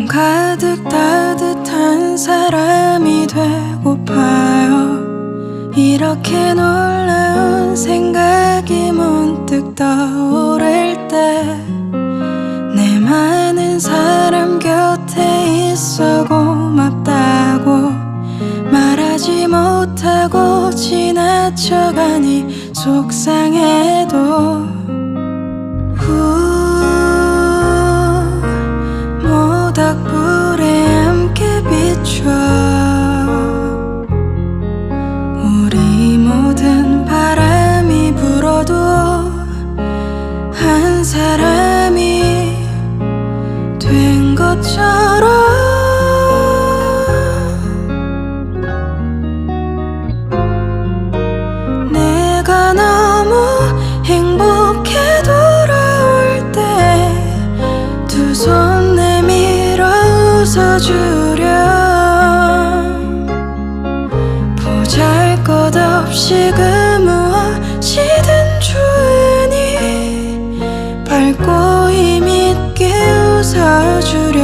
가득 따뜻한 사람이 되고파요. 이렇게 놀라운 생각이 문득 떠오를 때 내 많은 사람 곁에 있어 고맙다고 말하지 못하고 지나쳐가니 속상해도 모닥불에 함께 비춰 우리 모든 바람이 불어도 한 사람이 된 것처럼 내가 너무 행복해 돌아올 때 두 손 내밀어 웃어주렴. 보잘것없이 그 무엇이든 좋으니 밝고 힘있게 웃어주렴.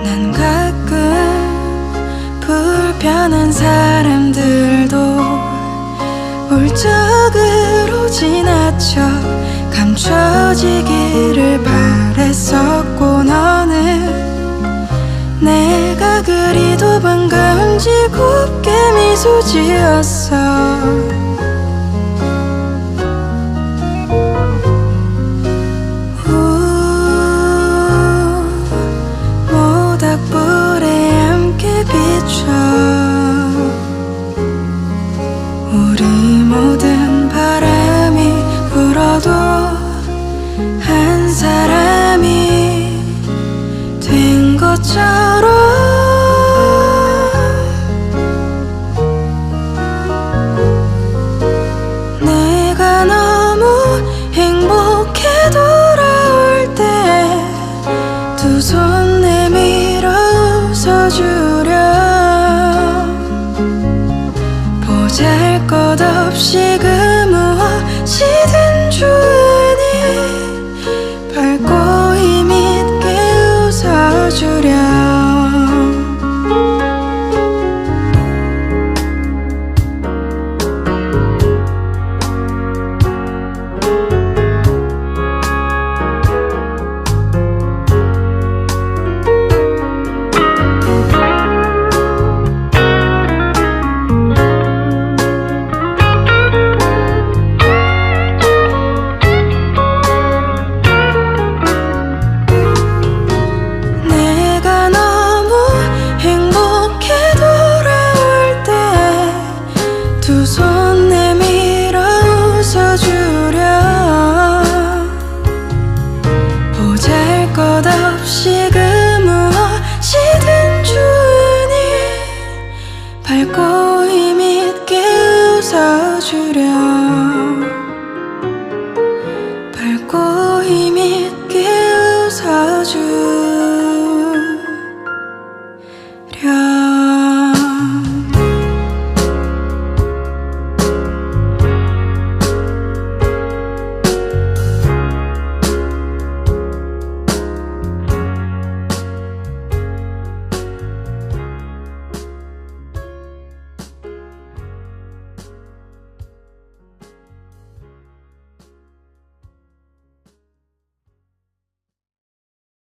난 가끔 불편한 사람들도 울적으로 지나쳐 감춰지기를 바랬었고 너는 내가 그리도 반가운지 곱게 미소 지었어. 모닥불에 함께 비춰 우리 모든 바람이 불어도 한 사람이 된 것처럼 내가 너무 행복해 돌아올 때 두 손 내밀어 웃어주렴. 보잘것없이 그 무엇이든 좋으니 밝고 힘있게 웃어주렴. 두 손 내밀어 웃어주렴. 보잘것없이 그